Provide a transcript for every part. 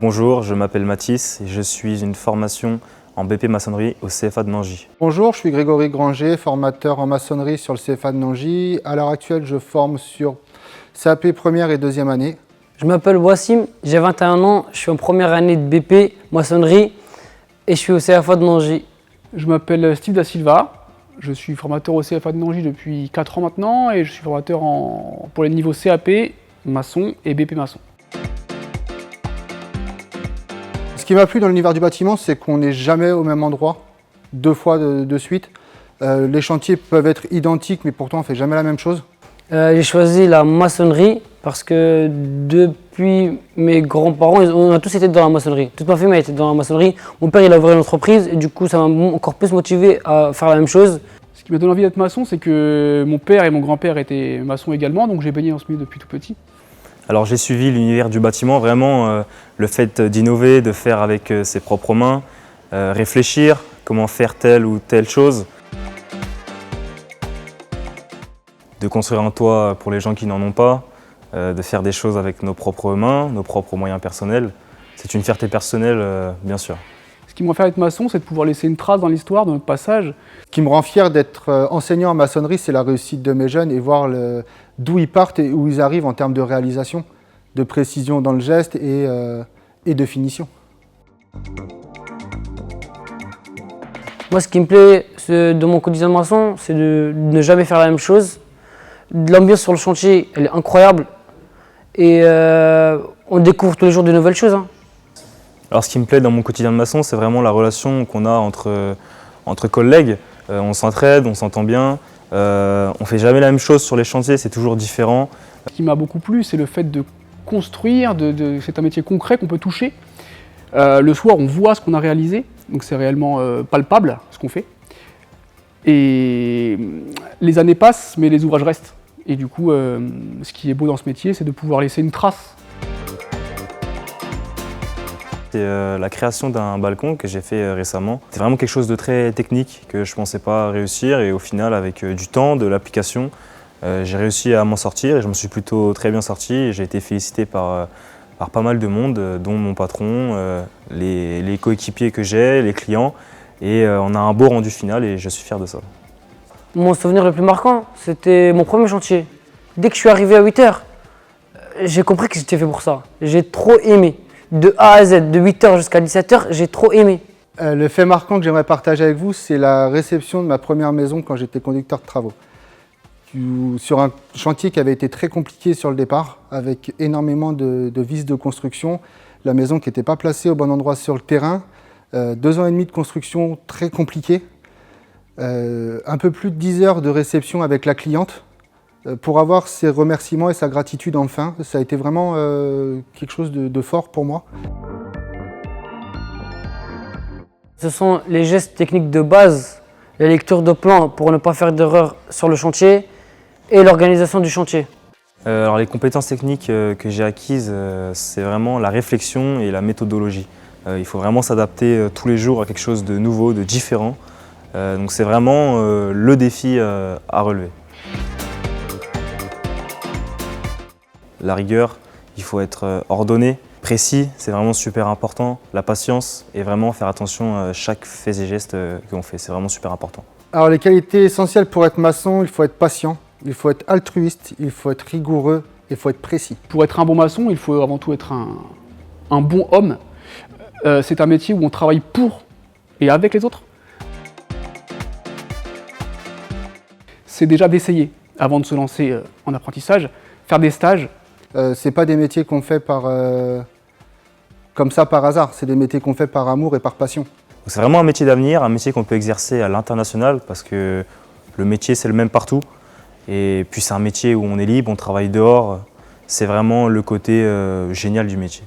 Bonjour, je m'appelle Mathis et je suis une formation en BP maçonnerie au CFA de Nangy. Bonjour, je suis Grégory Granger, formateur en maçonnerie sur le CFA de Nangy. À l'heure actuelle, je forme sur CAP première et deuxième année. Je m'appelle Wassim, j'ai 21 ans, je suis en première année de BP maçonnerie et je suis au CFA de Nangy. Je m'appelle Steve Da Silva, je suis formateur au CFA de Nangy depuis 4 ans maintenant et je suis formateur pour les niveaux CAP, maçon et BP maçon. Ce qui m'a plu dans l'univers du bâtiment, c'est qu'on n'est jamais au même endroit, deux fois de suite. Les chantiers peuvent être identiques, mais pourtant on ne fait jamais la même chose. J'ai choisi la maçonnerie parce que depuis mes grands-parents, on a tous été dans la maçonnerie. Toute ma famille a été dans la maçonnerie. Mon père il a ouvert une entreprise et du coup ça m'a encore plus motivé à faire la même chose. Ce qui m'a donné envie d'être maçon, c'est que mon père et mon grand-père étaient maçons également, donc j'ai baigné dans ce milieu depuis tout petit. Alors j'ai suivi l'univers du bâtiment, vraiment le fait d'innover, de faire avec ses propres mains, réfléchir, comment faire telle ou telle chose. De construire un toit pour les gens qui n'en ont pas, de faire des choses avec nos propres mains, nos propres moyens personnels. C'est une fierté personnelle, bien sûr. Ce qui m'a fait être maçon, c'est de pouvoir laisser une trace dans l'histoire, dans notre passage. Ce qui me rend fier d'être enseignant en maçonnerie, c'est la réussite de mes jeunes et voir d'où ils partent et où ils arrivent en termes de réalisation, de précision dans le geste et de finition. Moi ce qui me plaît de mon quotidien de maçon, c'est de ne jamais faire la même chose. L'ambiance sur le chantier, elle est incroyable et on découvre tous les jours de nouvelles choses. Alors ce qui me plaît dans mon quotidien de maçon, c'est vraiment la relation qu'on a entre collègues. On s'entraide, on s'entend bien, on ne fait jamais la même chose sur les chantiers, c'est toujours différent. Ce qui m'a beaucoup plu, c'est le fait de construire, c'est un métier concret qu'on peut toucher. Le soir, on voit ce qu'on a réalisé, donc c'est réellement palpable ce qu'on fait. Et les années passent, mais les ouvrages restent. Et du coup, ce qui est beau dans ce métier, c'est de pouvoir laisser une trace. C'est la création d'un balcon que j'ai fait récemment. C'est vraiment quelque chose de très technique que je ne pensais pas réussir et au final, avec du temps, de l'application, j'ai réussi à m'en sortir et je me suis plutôt très bien sorti. J'ai été félicité par pas mal de monde, dont mon patron, les coéquipiers que j'ai, les clients. Et on a un beau rendu final et je suis fier de ça. Mon souvenir le plus marquant, c'était mon premier chantier. Dès que je suis arrivé à 8 h, j'ai compris que j'étais fait pour ça. J'ai trop aimé. De A à Z, de 8 h jusqu'à 17 h, j'ai trop aimé. Le fait marquant que j'aimerais partager avec vous, c'est la réception de ma première maison quand j'étais conducteur de travaux. Sur un chantier qui avait été très compliqué sur le départ, avec énormément de vis de construction, la maison qui n'était pas placée au bon endroit sur le terrain, 2 ans et demi de construction très compliquée, un peu plus de 10 heures de réception avec la cliente, pour avoir ses remerciements et sa gratitude enfin. Ça a été vraiment quelque chose de fort pour moi. Ce sont les gestes techniques de base, la lecture de plans pour ne pas faire d'erreur sur le chantier et l'organisation du chantier. Alors les compétences techniques que j'ai acquises, c'est vraiment la réflexion et la méthodologie. Il faut vraiment s'adapter tous les jours à quelque chose de nouveau, de différent. Donc c'est vraiment le défi à relever. La rigueur, il faut être ordonné, précis, c'est vraiment super important. La patience et vraiment faire attention à chaque fait et geste qu'on fait, c'est vraiment super important. Alors les qualités essentielles pour être maçon, il faut être patient, il faut être altruiste, il faut être rigoureux, il faut être précis. Pour être un bon maçon, il faut avant tout être un bon homme. C'est un métier où on travaille pour et avec les autres. C'est déjà d'essayer, avant de se lancer en apprentissage, faire des stages. C'est pas des métiers qu'on fait comme ça par hasard, c'est des métiers qu'on fait par amour et par passion. C'est vraiment un métier d'avenir, un métier qu'on peut exercer à l'international parce que le métier c'est le même partout. Et puis c'est un métier où on est libre, on travaille dehors. C'est vraiment le côté génial du métier.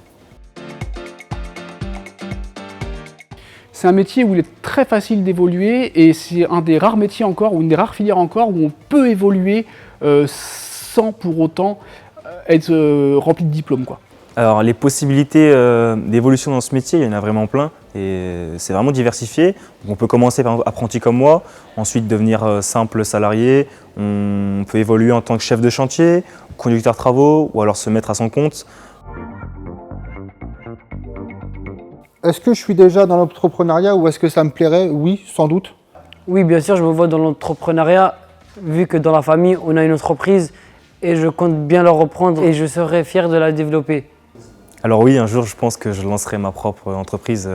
C'est un métier où il est très facile d'évoluer et c'est un des rares métiers encore, ou une des rares filières encore, où on peut évoluer sans pour autant être rempli de diplômes, quoi. Alors les possibilités d'évolution dans ce métier, il y en a vraiment plein et c'est vraiment diversifié. Donc, on peut commencer par apprenti comme moi, ensuite devenir simple salarié, on peut évoluer en tant que chef de chantier, conducteur de travaux ou alors se mettre à son compte. Est-ce que je suis déjà dans l'entrepreneuriat ou est-ce que ça me plairait? Oui, sans doute. Oui, bien sûr, je me vois dans l'entrepreneuriat, vu que dans la famille, on a une entreprise et je compte bien la reprendre et je serai fier de la développer. Alors oui, un jour, je pense que je lancerai ma propre entreprise.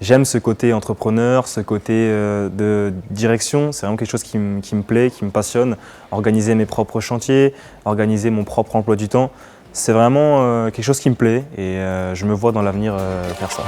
J'aime ce côté entrepreneur, ce côté de direction. C'est vraiment quelque chose qui me plaît, qui me passionne. Organiser mes propres chantiers, organiser mon propre emploi du temps, c'est vraiment quelque chose qui me plaît et je me vois dans l'avenir faire ça.